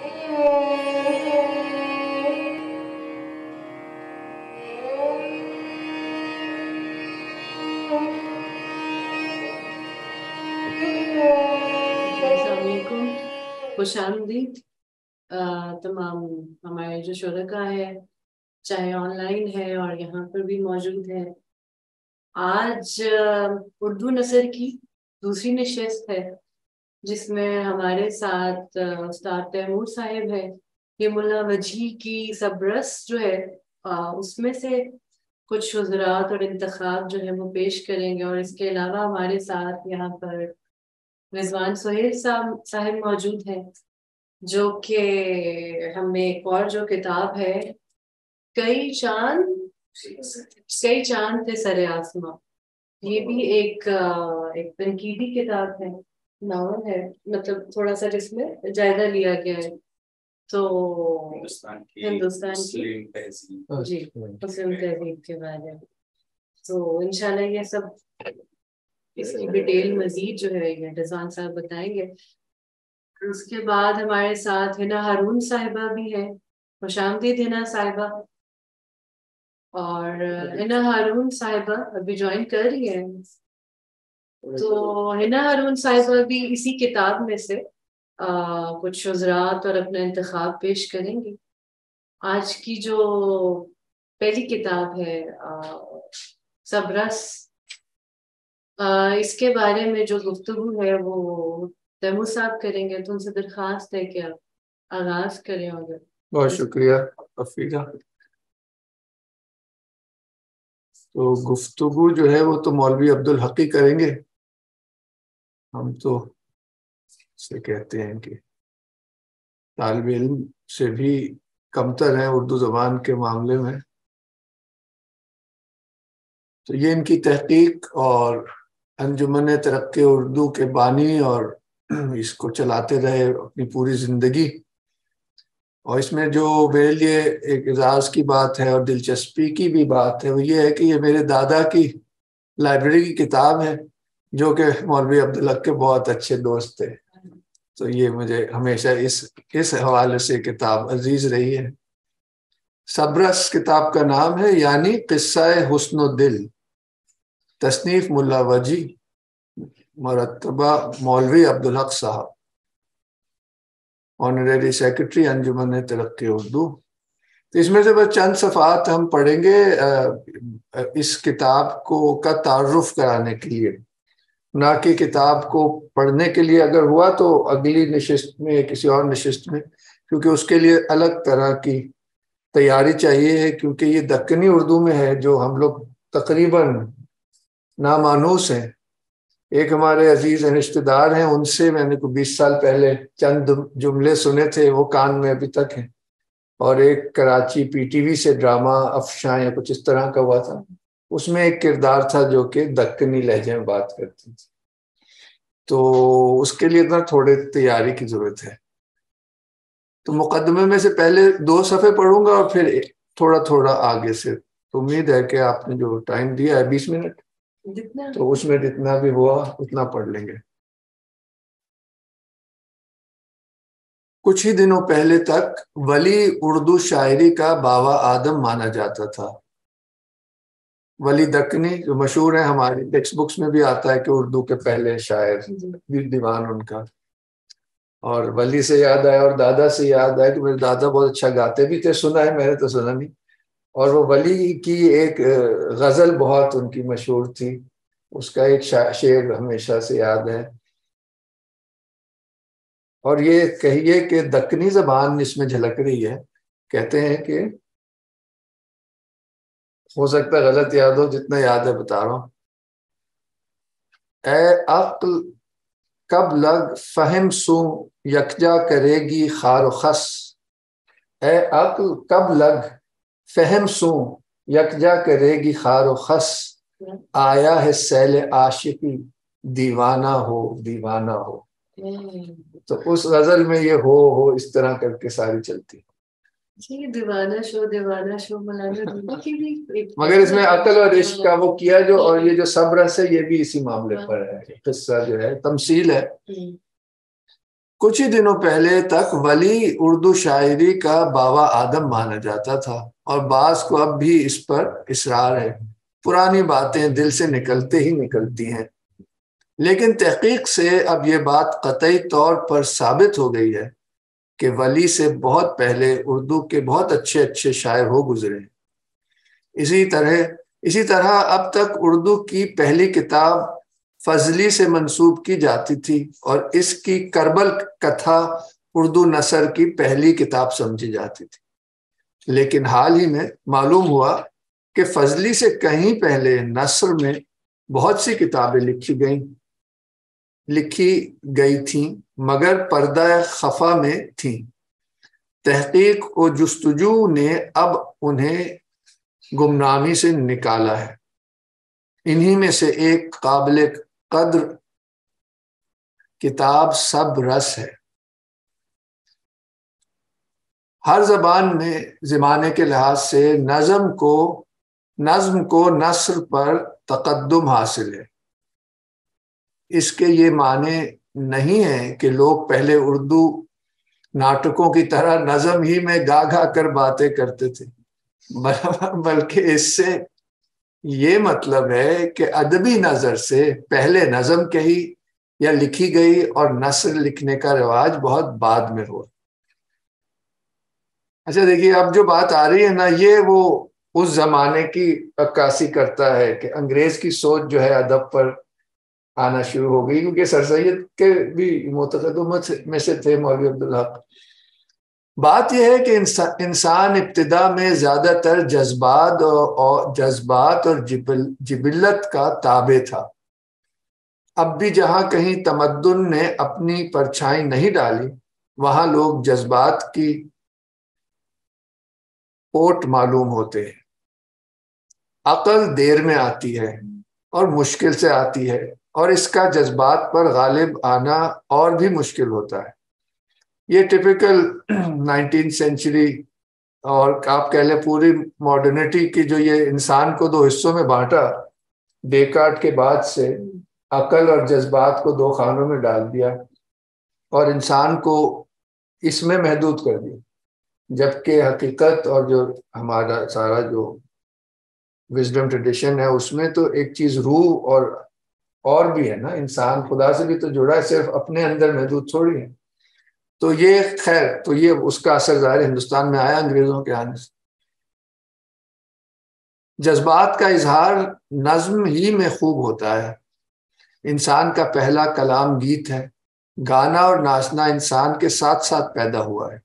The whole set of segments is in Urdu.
السلام علیکم، خوش آمدید تمام ہمارے جو شرکا ہے، چاہے آن لائن ہے اور یہاں پر بھی موجود ہے۔ آج اردو نثر کی دوسری نشست ہے جس میں ہمارے ساتھ استاد تیمور صاحب ہے۔ یہ ملا وجی کی سبرس جو ہے اس میں سے کچھ حضرات اور انتخاب جو ہے وہ پیش کریں گے، اور اس کے علاوہ ہمارے ساتھ یہاں پر رضوان سہیل صاحب موجود ہیں، جو کہ ہمیں ایک اور جو کتاب ہے کئی چاند تھے سر آسماں، یہ بھی ایک تنقیدی کتاب ہے، ناول ہے، مطلب تھوڑا سا جس میں جائزہ لیا گیا ہے تو ہندوستان کی جی مسلم تہذیب کے بارے میں۔ تو انشاءاللہ یہ سب اس کی ڈیٹیل مزید جو ہے یہ رضوان صاحب بتائیں گے۔ اس کے بعد ہمارے ساتھ ہنا ہارون صاحبہ بھی ہے۔ خوش آمدید ہنا صاحبہ۔ اور ہنا ہارون صاحبہ ابھی جوائن کر رہی ہے، تو ہنا ہارون صاحبہ بھی اسی کتاب میں سے کچھ حضرات اور اپنا انتخاب پیش کریں گی۔ آج کی جو پہلی کتاب ہے سبرس، اس کے بارے میں جو گفتگو ہے وہ تیمور صاحب کریں گے، تو ان سے درخواست ہے کہ آپ آغاز کریں۔ ہوگا بہت شکریہ افیدہ۔ تو گفتگو جو ہے وہ تو مولوی عبدالحقی کریں گے، ہم تو سے کہتے ہیں کہ طالب علم سے بھی کمتر ہیں اردو زبان کے معاملے میں۔ تو یہ ان کی تحقیق اور انجمن ترقی اردو کے بانی اور اس کو چلاتے رہے اپنی پوری زندگی، اور اس میں جو میرے لیے ایک اعزاز کی بات ہے اور دلچسپی کی بھی بات ہے وہ یہ ہے کہ یہ میرے دادا کی لائبریری کی کتاب ہے، جو کہ مولوی عبدالحق کے بہت اچھے دوست تھے، تو یہ مجھے ہمیشہ اس حوالے سے کتاب عزیز رہی ہے۔ سبرس کتاب کا نام ہے، یعنی قصہ حسن و دل، تصنیف ملا وجی، مرتبہ مولوی عبدالحق صاحب، آنریری سیکرٹری انجمن ترقی اردو۔ تو اس میں سے بس چند صفحات ہم پڑھیں گے اس کتاب کا تعارف کرانے کے لیے، نہ کہ کتاب کو پڑھنے کے لیے اگر ہوا تو اگلی نشست میں کسی اور نشست میں، کیونکہ اس کے لیے الگ طرح کی تیاری چاہیے ہے، کیونکہ یہ دکنی اردو میں ہے جو ہم لوگ تقریباً نامانوس ہیں۔ ایک ہمارے عزیز رشتہ دار ہیں، ان سے میں نے 20 سال پہلے چند جملے سنے تھے، وہ کان میں ابھی تک ہیں، اور ایک کراچی پی ٹی وی سے ڈرامہ افشاں یا کچھ اس طرح کا ہوا تھا، اس میں ایک کردار تھا جو کہ دکنی لہجے میں بات کرتی تھی، تو اس کے لیے اتنا تھوڑے تیاری کی ضرورت ہے۔ تو مقدمے میں سے پہلے 2 صفحے پڑھوں گا اور پھر تھوڑا تھوڑا آگے سے، تو امید ہے کہ آپ نے جو ٹائم دیا ہے 20 منٹ، تو اس میں جتنا بھی ہوا اتنا پڑھ لیں گے۔ کچھ ہی دنوں پہلے تک ولی اردو شاعری کا باوا آدم مانا جاتا تھا۔ ولی دکنی جو مشہور ہیں، ہماری ٹیکسٹ بکس میں بھی آتا ہے کہ اردو کے پہلے شاعر دیوان ان کا، اور ولی سے یاد آیا اور دادا سے یاد آیا کہ میرے دادا بہت اچھا گاتے بھی تھے، سنا ہے میں نے تو سنا نہیں، اور وہ ولی کی ایک غزل بہت ان کی مشہور تھی، اس کا ایک شعر ہمیشہ سے یاد ہے۔ اور یہ کہیے کہ دکنی زبان اس میں جھلک رہی ہے، کہتے ہیں کہ ہو سکتا ہے غلط یاد ہو، جتنا یاد ہے بتا رہا ہوں۔ اے عقل کب لگ فہم سوں یکجا کرے گی خار و خس، اے عقل کب لگ فہم سوں یکجا کرے گی خار و خس، آیا ہے سیل عاشقی دیوانہ ہو دیوانہ ہو۔ تو اس غزل میں یہ ہو اس طرح کر کے ساری چلتی، دیوانہ شو مولانا کی بھی، مگر اس میں عقل اور عشق کا وہ کیا جو، اور یہ جو صبرس ہے یہ بھی اسی معاملے پر ہے، قصہ جو ہے تمثیل ہے۔ کچھ ہی دنوں پہلے تک ولی اردو شاعری کا بابا آدم مانا جاتا تھا، اور بعض کو اب بھی اس پر اصرار ہے۔ پرانی باتیں دل سے نکلتے ہی نکلتی ہیں، لیکن تحقیق سے اب یہ بات قطعی طور پر ثابت ہو گئی ہے کہ ولی سے بہت پہلے اردو کے بہت اچھے اچھے شاعر ہو گزرے ہیں۔ اسی طرح اب تک اردو کی پہلی کتاب فضلی سے منسوب کی جاتی تھی، اور اس کی کربل کتھا اردو نثر کی پہلی کتاب سمجھی جاتی تھی۔ لیکن حال ہی میں معلوم ہوا کہ فضلی سے کہیں پہلے نثر میں بہت سی کتابیں لکھی گئی تھیں، مگر پردہ خفا میں تھیں۔ تحقیق و جستجو نے اب انہیں گمنامی سے نکالا ہے۔ انہی میں سے ایک قابل قدر کتاب سب رس ہے۔ ہر زبان میں زمانے کے لحاظ سے نظم کو نثر پر تقدم حاصل ہے۔ اس کے یہ معنی نہیں ہے کہ لوگ پہلے اردو ناٹکوں کی طرح نظم ہی میں گا گا کر باتیں کرتے تھے، بلکہ اس سے یہ مطلب ہے کہ ادبی نظر سے پہلے نظم کہی یا لکھی گئی، اور نثر لکھنے کا رواج بہت بعد میں ہوا۔ اچھا دیکھیے، اب جو بات آ رہی ہے نا، یہ وہ اس زمانے کی عکاسی کرتا ہے کہ انگریز کی سوچ جو ہے ادب پر آنا شروع ہو گئی، کیونکہ سر سید کے بھی متقدموں میں سے تھے مولوی عبدالحق۔ بات یہ ہے کہ انسان ابتدا میں زیادہ تر جذبات اور جبلت کا تابع تھا۔ اب بھی جہاں کہیں تمدن نے اپنی پرچھائی نہیں ڈالی، وہاں لوگ جذبات کی اوٹ معلوم ہوتے ہیں۔ عقل دیر میں آتی ہے اور مشکل سے آتی ہے، اور اس کا جذبات پر غالب آنا اور بھی مشکل ہوتا ہے۔ یہ ٹپیکل 19 سینچری اور آپ کہہ لیں پوری ماڈرنٹی کی جو یہ انسان کو دو حصوں میں بانٹا ڈیکارٹ کے بعد سے، عقل اور جذبات کو دو خانوں میں ڈال دیا اور انسان کو اس میں محدود کر دیا، جبکہ حقیقت اور جو ہمارا سارا جو وزڈم ٹریڈیشن ہے اس میں تو ایک چیز روح اور بھی ہے نا، انسان خدا سے بھی تو جڑا ہے، صرف اپنے اندر محدود تھوڑی ہے۔ تو یہ خیر، تو یہ اس کا اثر ظاہر ہندوستان میں آیا انگریزوں کے آنے سے۔ جذبات کا اظہار نظم ہی میں خوب ہوتا ہے۔ انسان کا پہلا کلام گیت ہے۔ گانا اور ناچنا انسان کے ساتھ ساتھ پیدا ہوا ہے،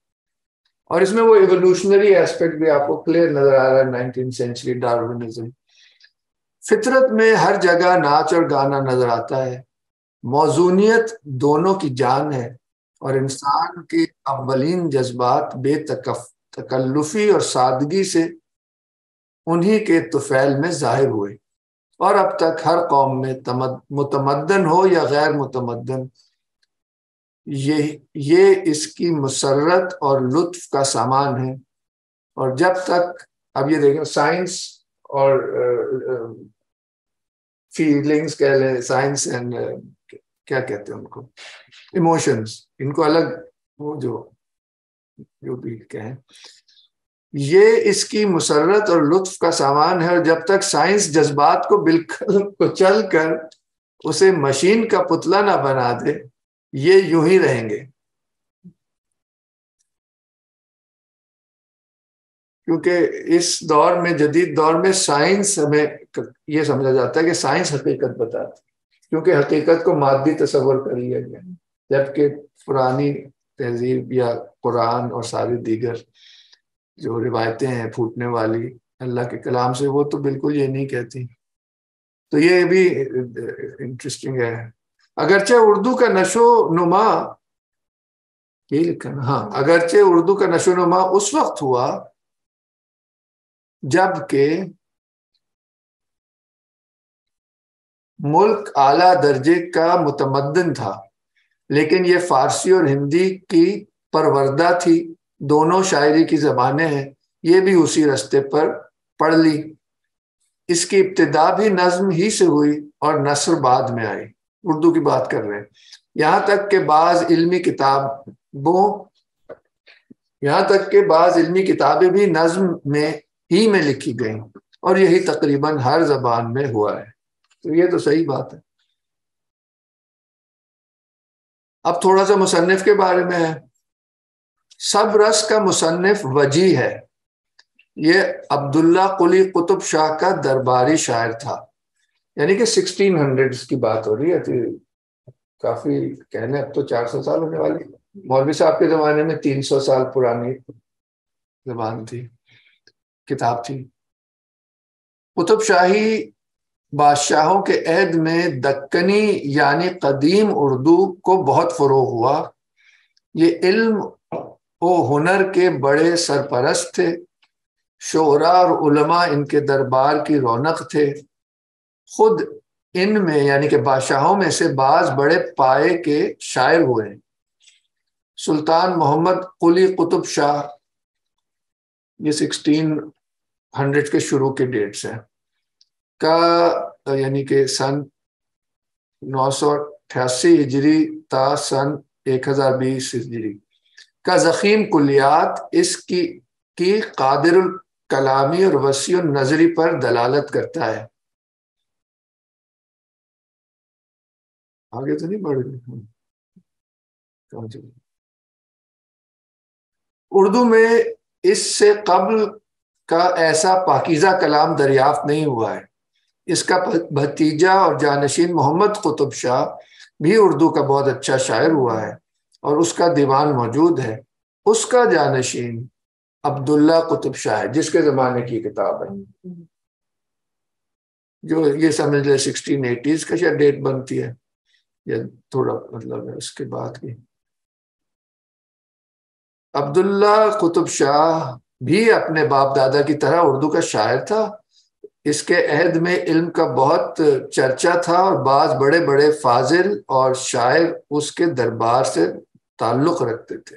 اور اس میں وہ ایوولوشنری ایسپیکٹ بھی آپ کو کلیئر نظر آ رہا ہے۔ 19 سینچری ڈارونزم، فطرت میں ہر جگہ ناچ اور گانا نظر آتا ہے۔ موزونیت دونوں کی جان ہے، اور انسان کے اولین جذبات بے تکلفی اور سادگی سے انہی کے طفیل میں ظاہر ہوئے، اور اب تک ہر قوم میں متمدن ہو یا غیر متمدن، یہ اس کی مسرت اور لطف کا سامان ہے۔ اور جب تک، اب یہ دیکھیں، سائنس اور فیلنگز کہہ لیں، سائنس اینڈ کیا کہتے ہیں ان کو، ایموشنز، ان کو الگ وہ جو بھی کہیں، یہ اس کی مسرت اور لطف کا سامان ہے۔ اور جب تک سائنس جذبات کو بالکل کچل کر اسے مشین کا پتلا نہ بنا دے، یہ یوں ہی رہیں گے۔ کیونکہ اس دور میں، جدید دور میں، سائنس ہمیں یہ سمجھا جاتا ہے کہ سائنس حقیقت بتاتی، کیونکہ حقیقت کو مادی تصور کر لیا گیا، جبکہ پرانی تہذیب یا قرآن اور ساری دیگر جو روایتیں ہیں پھوٹنے والی اللہ کے کلام سے، وہ تو بالکل یہ نہیں کہتی۔ تو یہ بھی انٹرسٹنگ ہے۔ اگرچہ اردو کا نشو نما، یہ لکھا نا، ہاں، اگرچہ اردو کا نشو نما اس وقت ہوا جب کہ ملک اعلیٰ درجے کا متمدن تھا، لیکن یہ فارسی اور ہندی کی پروردہ تھی، دونوں شاعری کی زبانیں ہیں، یہ بھی اسی رستے پر پڑھ لی۔ اس کی ابتدا بھی نظم ہی سے ہوئی اور نثر بعد میں آئی۔ اردو کی بات کر رہے ہیں۔ یہاں تک کہ بعض علمی کتابیں بھی نظم میں لکھی گئیں، اور یہی تقریباً ہر زبان میں ہوا ہے۔ تو یہ تو صحیح بات ہے۔ اب تھوڑا سا مصنف کے بارے میں ہے۔ سب رس کا مصنف وجی ہے۔ یہ عبداللہ قلی قطب شاہ کا درباری شاعر تھا، یعنی کہ 1600 کی بات ہو رہی ہے، کافی کہنے اب تو 400 سال ہونے والی۔ مولوی صاحب کے زمانے میں 300 سال پرانی زبان تھی، کتاب تھی۔ قطب شاہی بادشاہوں کے عہد میں دکنی یعنی قدیم اردو کو بہت فروغ ہوا۔ یہ علم و ہنر کے بڑے سرپرست تھے۔ شعراء اور علماء ان کے دربار کی رونق تھے۔ خود ان میں یعنی کہ بادشاہوں میں سے بعض بڑے پائے کے شاعر ہوئے ہیں۔ سلطان محمد قلی قطب شاہ، یہ 1600 کے شروع کے ڈیٹس ہیں، کا یعنی کہ سن 988 ہجری تا سن 1020 ہجری کا ضخیم کلیات اس کی قادر الکلامی اور وسیع النظری پر دلالت کرتا ہے۔ آگے تو نہیں بڑھ گئی؟ اردو میں اس سے قبل کا ایسا پاکیزہ کلام دریافت نہیں ہوا ہے۔ اس کا بھتیجا اور جانشین محمد قطب شاہ بھی اردو کا بہت اچھا شاعر ہوا ہے، اور اس کا دیوان موجود ہے۔ اس کا جانشین عبداللہ قطب شاہ ہے، جس کے زمانے کی کتاب ہے، جو یہ سمجھ لے 1680s کا شاید ڈیٹ بنتی ہے، یا تھوڑا مطلب ہے اس کے بعد کی۔ عبداللہ قطب شاہ بھی اپنے باپ دادا کی طرح اردو کا شاعر تھا۔ اس کے عہد میں علم کا بہت چرچا تھا، اور بعض بڑے بڑے فاضل اور شاعر اس کے دربار سے تعلق رکھتے تھے۔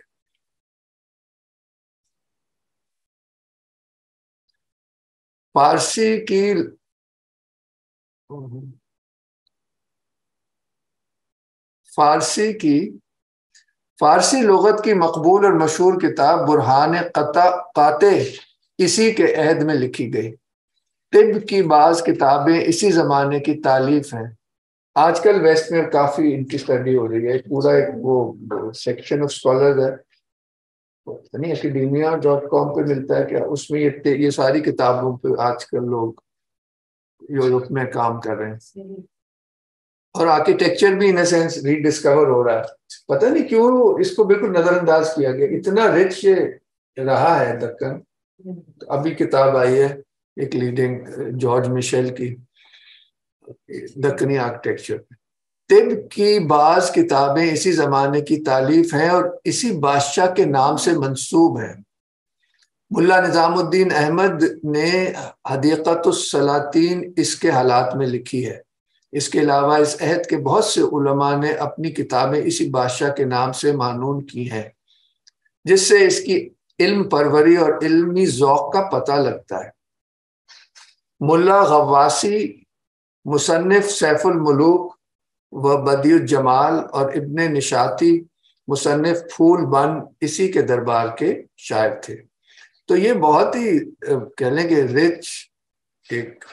فارسی لغت کی مقبول اور مشہور کتاب برہان قاطع اسی کے عہد میں لکھی گئی۔ طب کی بعض کتابیں اسی زمانے کی تالیف ہیں۔ آج کل ویسٹ میں کافی ان کی اسٹڈی ہو رہی ہے، پورا ایک وہ سیکشن آف اسکالر ہے، academia.com پہ ملتا ہے، کیا اس میں یہ ساری کتابوں پہ آج کل لوگ یورپ میں کام کر رہے ہیں۔ اور آرکیٹیکچر بھی ان سینس ری ڈسکور ہو رہا ہے۔ پتہ نہیں کیوں اس کو بالکل نظر انداز کیا گیا، اتنا رچ رہا ہے دکن۔ ابھی کتاب آئی ہے ایک لیڈنگ جارج مشیل کی، دکنی آرکیٹیکچر۔ طب کی بعض کتابیں اسی زمانے کی تالیف ہیں اور اسی بادشاہ کے نام سے منسوب ہیں۔ ملا نظام الدین احمد نے حدیقۃ السلاطین اس کے حالات میں لکھی ہے۔ اس کے علاوہ اس عہد کے بہت سے علماء نے اپنی کتابیں اسی بادشاہ کے نام سے معنون کی ہیں، جس سے اس کی علم پروری اور علمی ذوق کا پتہ لگتا ہے۔ ملا غواسی مصنف سیف الملوک و بدیع الجمال اور ابن نشاطی مصنف پھول بن اسی کے دربار کے شاعر تھے۔ تو یہ بہت ہی کہہ لیں کہ رچ ایک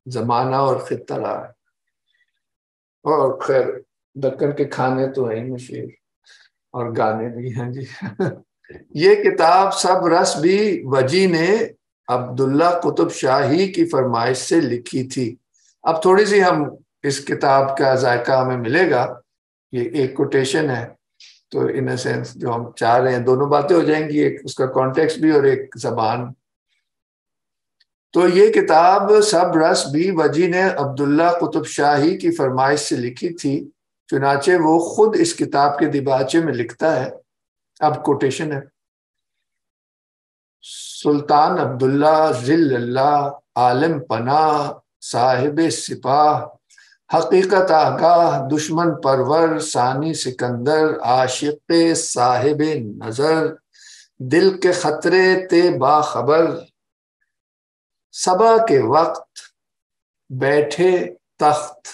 زمانہ اور خطہ رہا ہے۔ اور خیر دکن کے کھانے تو ہیں مشہور، اور گانے بھی ہیں جی۔ یہ کتاب سب رس بھی وجی نے عبداللہ قطب شاہی کی فرمائش سے لکھی تھی۔ اب تھوڑی سی ہم اس کتاب کا ذائقہ ہمیں ملے گا۔ یہ ایک کوٹیشن ہے، تو ان اے سینس جو ہم چاہ رہے ہیں دونوں باتیں ہو جائیں گی، ایک اس کا کانٹیکسٹ بھی اور ایک زبان۔ تو یہ کتاب سب رس بھی وجی نے عبداللہ قطب شاہی کی فرمائش سے لکھی تھی، چنانچہ وہ خود اس کتاب کے دیباچے میں لکھتا ہے۔ اب کوٹیشن ہے: سلطان عبداللہ ذل اللہ عالم پناہ صاحب سپاہ حقیقت آگاہ دشمن پرور ثانی سکندر عاشق صاحب نظر دل کے خطرے تے باخبر صبا کے وقت بیٹھے تخت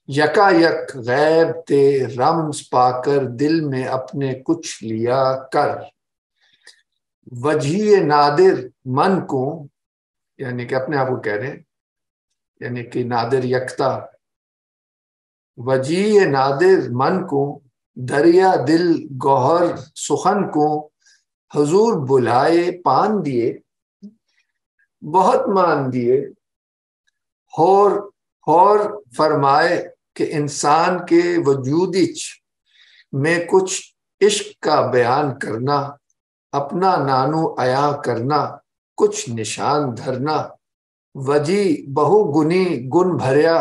یکا یک غیب تے رمز پا کر دل میں اپنے کچھ لیا کر، وجہی نادر من کو، یعنی کہ اپنے آپ کو کہہ رہے ہیں، یعنی کہ نادر یکتا، وجی نادر من کو دریا دل گوہر سخن کو، حضور بلائے پان دیے بہت مان دیے، اور فرمائے کہ انسان کے وجود میں کچھ عشق کا بیان کرنا، اپنا نانو عیا کرنا، کچھ نشان دھرنا، وجی بہو گنی گن بھریا،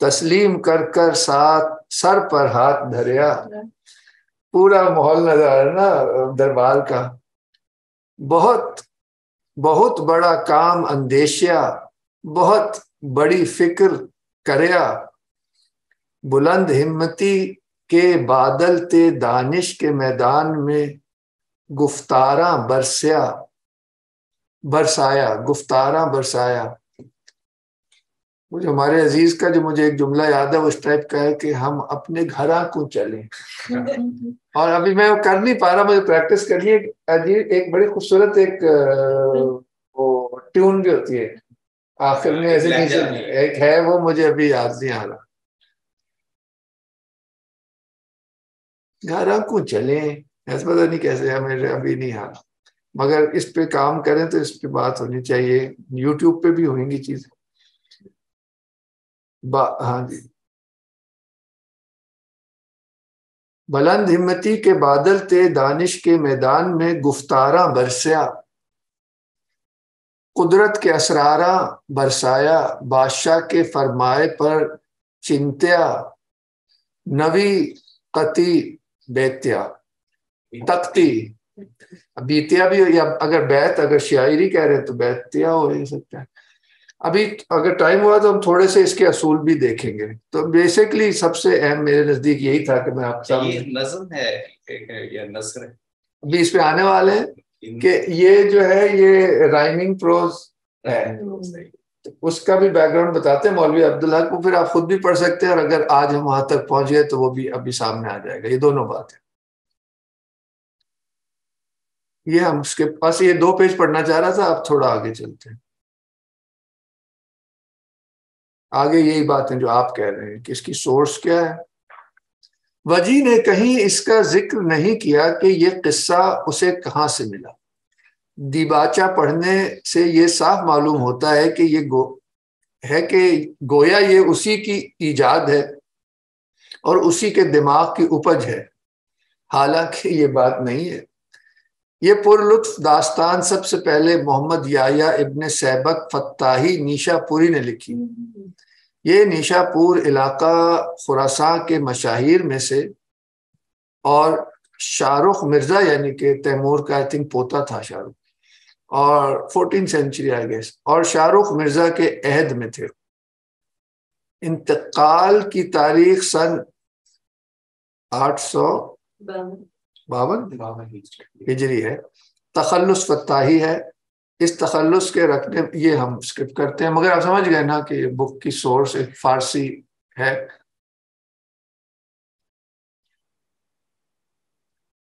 تسلیم کر کر ساتھ سر پر ہاتھ دھریا۔ پورا ماحول نظر آ رہا ہے نا دربار کا۔ بہت بہت بڑا کام اندیشیا، بہت بڑی فکر کریا، بلند ہمتی کے بادل تے دانش کے میدان میں گفتاراں برسایا گفتاراں برسایا۔ مجھے ہمارے عزیز کا جو مجھے ایک جملہ یاد ہے وہ اس ٹائپ کا ہے کہ ہم اپنے گھراں کو چلیں، اور ابھی میں کر نہیں پا رہا، مجھے پریکٹس کرنی ہے۔ ایک بڑی خوبصورت ایک ٹیون بھی ہوتی ہے آخر میں ایسے ایک ہے، وہ مجھے ابھی یاد نہیں آ رہا۔ گھراں کو چلیں، ایسا پتہ نہیں کیسے ہے، میرے ابھی نہیں آ رہا، مگر اس پہ کام کریں تو اس پہ بات ہونی چاہیے، یوٹیوب پہ بھی ہوئیں گی چیزیں۔ ہاں جی، بلند ہمتی کے بادل تے دانش کے میدان میں گفتاراں برسیا، قدرت کے اسراراں برسایا، بادشاہ کے فرمائے پر چنتیا، نوی قطی بیتیا تختی، بیتیا بھی، یا اگر بیت اگر شاعری کہہ رہے تو بیتیا ہو سکتا ہے۔ ابھی اگر ٹائم ہوا تو ہم تھوڑے سے اس کے اصول بھی دیکھیں گے۔ تو بیسکلی سب سے اہم میرے نزدیک یہی تھا کہ میں آپ کو نظم ہے یا نثر ہے، ابھی اس پہ آنے والے ہیں کہ یہ جو ہے یہ رائمنگ پروز ہے، اس کا بھی بیک گراؤنڈ بتاتے ہیں مولوی عبدالحق کو، پھر آپ خود بھی پڑھ سکتے ہیں، اور اگر آج ہم وہاں تک پہنچ گئے تو وہ بھی ابھی سامنے آ جائے گا۔ یہ دونوں باتیں، یہ ہم اس کے پاس یہ 2 پیج پڑھنا چاہ رہا تھا، اب تھوڑا آگے چلتے ہیں۔ آگے یہی باتیں جو آپ کہہ رہے ہیں کہ اس کی سورس کیا ہے۔ وجی نے کہیں اس کا ذکر نہیں کیا کہ یہ قصہ اسے کہاں سے ملا۔ دیباچہ پڑھنے سے یہ صاف معلوم ہوتا ہے کہ گویا یہ اسی کی ایجاد ہے اور اسی کے دماغ کی اپج ہے، حالانکہ یہ بات نہیں ہے۔ یہ پر لطف داستان سب سے پہلے محمد یحییٰ ابن سیبک فتاحی نیشا پوری نے لکھی۔ یہ نیشا پور علاقہ خراسان کے مشاہیر میں سے، اور شاہ رخ مرزا یعنی کہ تیمور کا پوتا تھا شاہ رخ، اور 14 سینچری آئی گیس، اور شاہ رخ مرزا کے عہد میں تھے۔ انتقال کی تاریخ سن 852 ہجری ہے۔ تخلص فتاحی ہے۔ اس تخلص کے رکھنے یہ ہم اسکپ کرتے ہیں، مگر آپ سمجھ گئے نا کہ بک کی سورس ایک فارسی ہے۔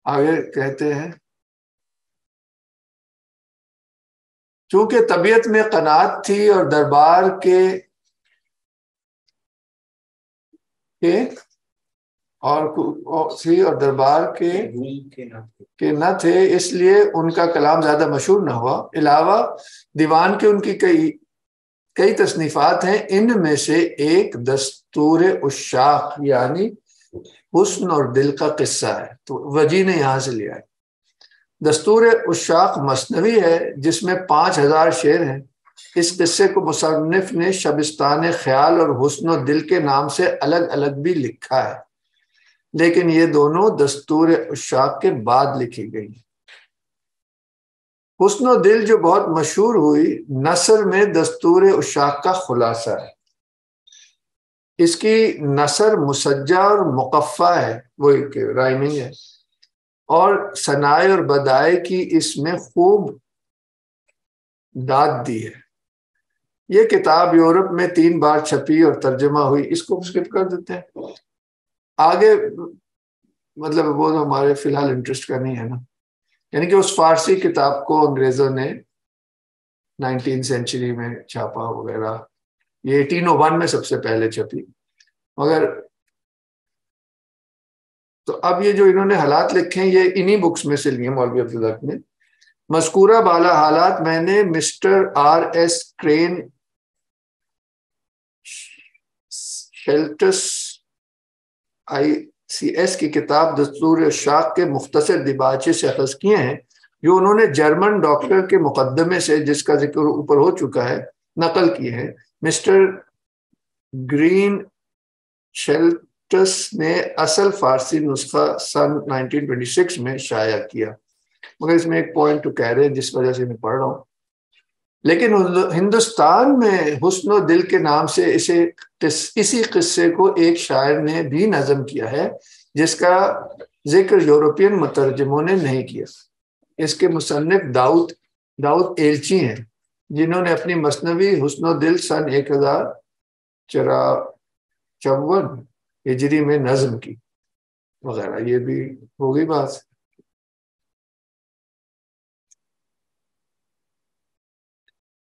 آگے کہتے ہیں، چونکہ طبیعت میں قناعت تھی اور دربار کے دربار کے نہ تھے، اس لیے ان کا کلام زیادہ مشہور نہ ہوا۔ علاوہ دیوان کے ان کی کئی تصنیفات ہیں، ان میں سے ایک دستور عشاق یعنی حسن اور دل کا قصہ ہے، تو وجی نے یہاں سے لیا ہے۔ دستور عشاق مثنوی ہے جس میں 5000 شعر ہیں۔ اس قصے کو مصنف نے شبستان خیال اور حسن و دل کے نام سے الگ الگ بھی لکھا ہے، لیکن یہ دونوں دستور عشاق کے بعد لکھی گئی۔ حسن و دل جو بہت مشہور ہوئی، نثر میں دستور عشاق کا خلاصہ ہے۔ اس کی نثر مسجع اور مقفع ہے، وہی کہ رائمنگ ہے، اور ثنائے اور بدائے کی اس میں خوب داد دی ہے۔ یہ کتاب یورپ میں 3 بار چھپی اور ترجمہ ہوئی. اس کو اسکپ کر دیتے ہیں. آگے مطلب وہ ہمارے فی الحال انٹرسٹ کا نہیں ہے نا. یعنی کہ اس فارسی کتاب کو انگریزوں نے 19 سینچری میں چھاپا وغیرہ. یہ 1801 میں سب سے پہلے چھپی. مگر تو اب یہ جو انہوں نے حالات لکھے ہیں یہ انہی بکس میں سے لیے مولوی عبدالحق نے. مذکورہ بالا حالات میں نے مسٹر R.S. کرین شیلٹس ICS کی کتاب دستور اشاق کے مختصر دیباچے سے اخذ کیے ہیں، جو انہوں نے جرمن ڈاکٹر کے مقدمے سے، جس کا ذکر اوپر ہو چکا ہے، نقل کیے ہیں. مسٹر گرین شیلٹس نے اصل فارسی نسخہ سن 1926 میں شائع کیا. مگر اس میں ایک پوائنٹ تو کہہ رہے ہیں جس وجہ سے میں پڑھ رہا ہوں. لیکن ہندوستان میں حسن و دل کے نام سے اسی قصے کو ایک شاعر نے بھی نظم کیا ہے، جس کا ذکر یورپین مترجموں نے نہیں کیا. اس کے مصنف داؤد ایلچی ہیں، جنہوں نے اپنی مثنوی حسن و دل سن 1054 ہجری میں نظم کی وغیرہ. یہ بھی ہو گئی بات.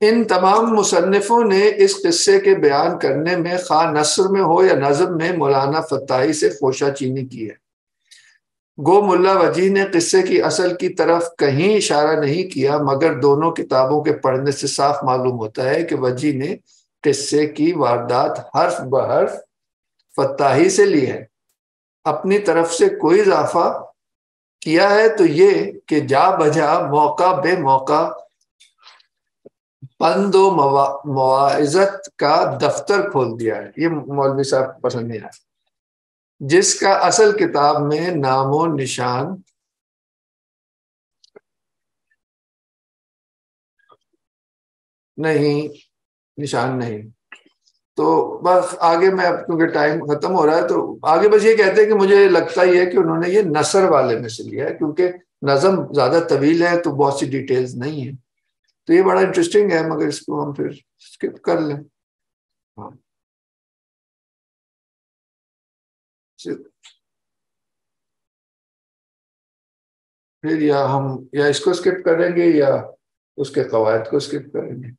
ان تمام مصنفوں نے اس قصے کے بیان کرنے میں خواہ نثر میں ہو یا نظم میں مولانا فتاحی سے خوشہ چینی کی ہے. گو ملا وجی نے قصے کی اصل کی طرف کہیں اشارہ نہیں کیا، مگر دونوں کتابوں کے پڑھنے سے صاف معلوم ہوتا ہے کہ وجی نے قصے کی واردات حرف بحرف فتاحی سے لی ہے. اپنی طرف سے کوئی اضافہ کیا ہے تو یہ کہ جا بجا موقع بے موقع پند و مواعظت کا دفتر کھول دیا ہے. یہ مولوی صاحب پسند نہیں آیا. جس کا اصل کتاب میں نام و نشان نہیں. تو بس آگے میں اب کیونکہ ٹائم ختم ہو رہا ہے تو آگے بس یہ کہتے ہیں کہ مجھے لگتا ہی ہے کہ انہوں نے یہ نثر والے میں سے لیا ہے، کیونکہ نظم زیادہ طویل ہے تو بہت سی ڈیٹیلز نہیں ہیں. تو یہ بڑا انٹرسٹنگ ہے، مگر اس کو ہم پھر اسکپ کر لیں. ہاں پھر یا اس کو اسکپ کریں گے یا اس کے قواعد کو اسکپ کریں گے.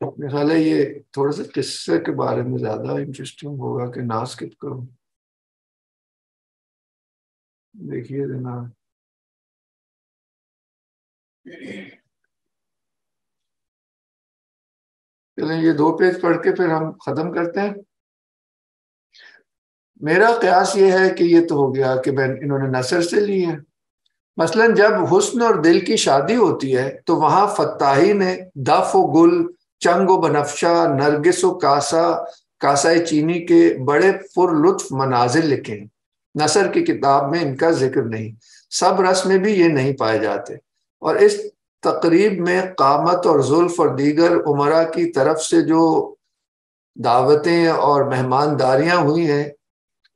میرا خیال ہے یہ تھوڑا سا قصے کے بارے میں زیادہ انٹرسٹنگ ہوگا کہ نہ اسکپ کروں. دیکھیے جناب، چلیں یہ 2 پیج پڑھ کے پھر ہم ختم کرتے ہیں. میرا قیاس یہ ہے کہ یہ تو ہو گیا کہ انہوں نے نثر سے لی ہے. مثلا جب حسن اور دل کی شادی ہوتی ہے تو وہاں فتاحی نے دف و گل، چنگ و بنفشہ، نرگس و کاسائے چینی کے بڑے پر لطف مناظر لکھے ہیں. نثر کی کتاب میں ان کا ذکر نہیں. سب رس میں بھی یہ نہیں پائے جاتے. اور اس تقریب میں قامت اور زلف اور دیگر عمرا کی طرف سے جو دعوتیں اور مہمانداریاں ہوئی ہیں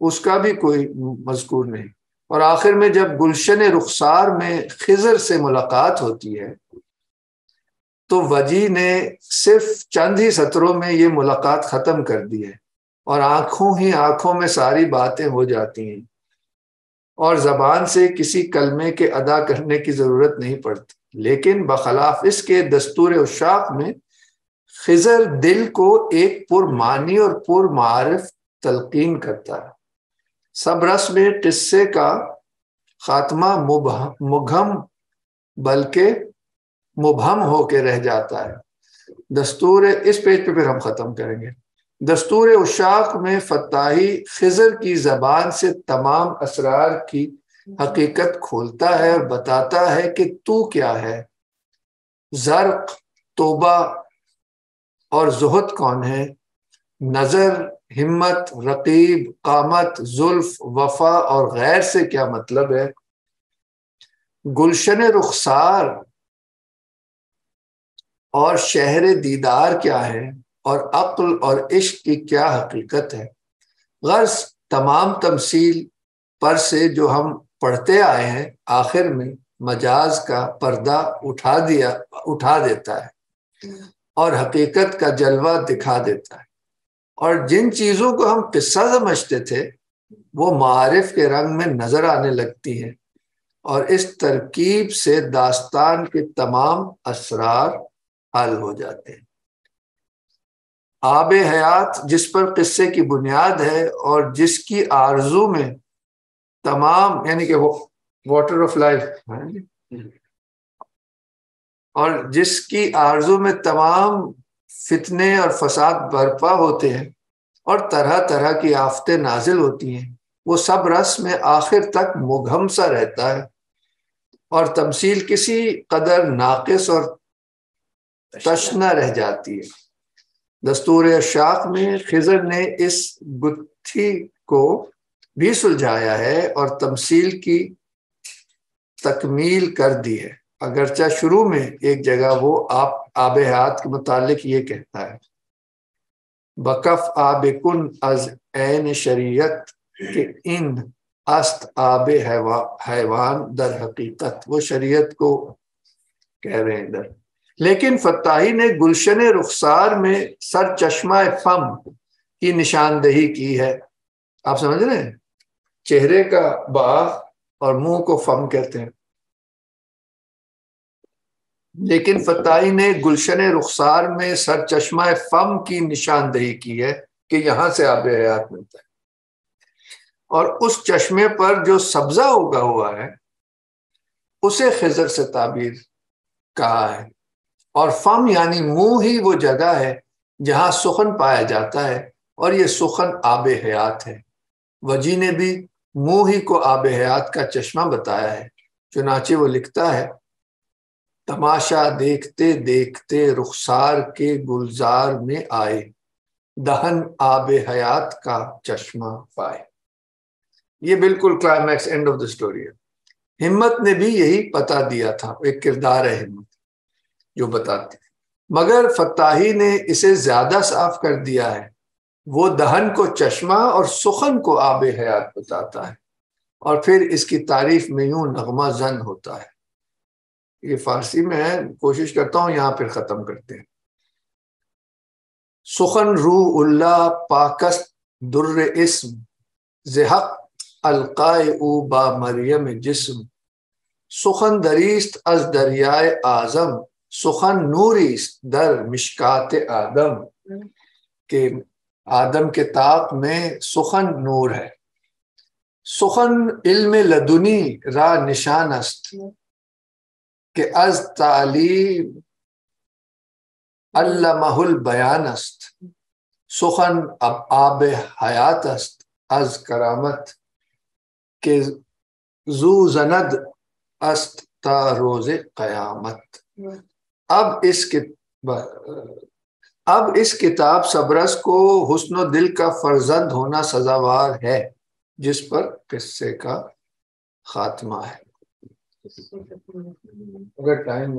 اس کا بھی کوئی مذکور نہیں. اور آخر میں جب گلشن رخسار میں خضر سے ملاقات ہوتی ہے تو وجی نے صرف چند ہی سطروں میں یہ ملاقات ختم کر دی ہے، اور آنکھوں میں ساری باتیں ہو جاتی ہیں، اور زبان سے کسی کلمے کے ادا کرنے کی ضرورت نہیں پڑتی. لیکن بخلاف اس کے دستور اشاق میں خضر دل کو ایک پرمعنی اور پرمعارف تلقین کرتا ہے. سب رس میں قصے کا خاتمہ مبہم بلکہ مبہم ہو کے رہ جاتا ہے. دستور اس پیج پہ پھر ہم ختم کریں گے. دستور اشاق میں فتاحی خضر کی زبان سے تمام اسرار کی حقیقت کھولتا ہے اور بتاتا ہے کہ تو کیا ہے. زرق، توبہ اور زہد کون ہے، نظر، ہمت، رقیب، قامت، زلف، وفا اور غیر سے کیا مطلب ہے، گلشن رخسار اور شہر دیدار کیا ہے، اور عقل اور عشق کی کیا حقیقت ہے. غرض تمام تمثیل پر سے جو ہم پڑھتے آئے ہیں آخر میں مجاز کا پردہ اٹھا دیتا ہے. اور حقیقت کا جلوہ دکھا دیتا ہے، اور جن چیزوں کو ہم قصہ سمجھتے تھے وہ معارف کے رنگ میں نظر آنے لگتی ہیں، اور اس ترکیب سے داستان کے تمام اسرار حل ہو جاتے ہیں۔ آب حیات جس پر قصے کی بنیاد ہے اور جس کی آرزو میں تمام، یعنی کہ واٹر آف لائف، اور جس کی آرزو میں تمام فتنے اور فساد برپا ہوتے ہیں اور طرح طرح کی آفتیں نازل ہوتی ہیں، وہ سب رس میں آخر تک مبہم سا رہتا ہے، اور تمثیل کسی قدر ناقص اور تشنہ رہ جاتی ہے۔ دستور اشراق میں خضر نے اس گتھی کو بھی سلجھایا ہے اور تمثیل کی تکمیل کر دی ہے، اگرچہ شروع میں ایک جگہ وہ آب حیات کے متعلق یہ کہتا ہے: بکف آب کن از عین شریعت کہ ان است آب حیوان در حقیقت، وہ شریعت کو کہہ رہے ہیں ادھر۔ لیکن فتاحی نے گلشن رخسار میں سر چشمہ فم کی نشاندہی کی ہے۔ آپ سمجھ رہے ہیں، چہرے کا باغ اور منہ کو فم کہتے ہیں، لیکن فتاحی نے گلشن رخسار میں سر چشمہ فم کی نشاندہی کی ہے کہ یہاں سے آب حیات ملتا ہے، اور اس چشمے پر جو سبزہ اگا ہوا ہے اسے خضر سے تعبیر کہا ہے، اور فم یعنی منہ ہی وہ جگہ ہے جہاں سخن پایا جاتا ہے، اور یہ سخن آب حیات ہے۔ وجی نے بھی منہ ہی کو آب حیات کا چشمہ بتایا ہے، چنانچہ وہ لکھتا ہے: تماشا دیکھتے دیکھتے رخسار کے گلزار میں آئے، دہن آب حیات کا چشمہ پائے۔ یہ بالکل climax, and of the story ہے۔ ہمت نے بھی یہی پتا دیا تھا، ایک کردار ہے ہمت جو بتاتے، مگر فتاحی نے اسے زیادہ صاف کر دیا ہے۔ وہ دہن کو چشمہ اور سخن کو آب حیات بتاتا ہے، اور پھر اس کی تعریف میں یوں نغمہ زن ہوتا ہے۔ یہ فارسی میں ہے، کوشش کرتا ہوں یہاں پھر ختم کرتے ہیں۔ سخن روح اللہ پاکست در اسم، زحق القائے او با مریم جسم، سخن دریست از دریائے اعظم، سخن نوریست در مشکات آدم، کہ آدم کے طاق میں سخن نور ہے۔ سخن علم لدنی را نشان است کہ از تعلیم علمہ البیان است، سخن اب آب حیات است از کرامت کہ زو زند است تا روز قیامت۔ اب اس کتاب سبرس کو حسن و دل کا فرزند ہونا سزاوار ہے، جس پر قصے کا خاتمہ ہے۔ اگر ٹائم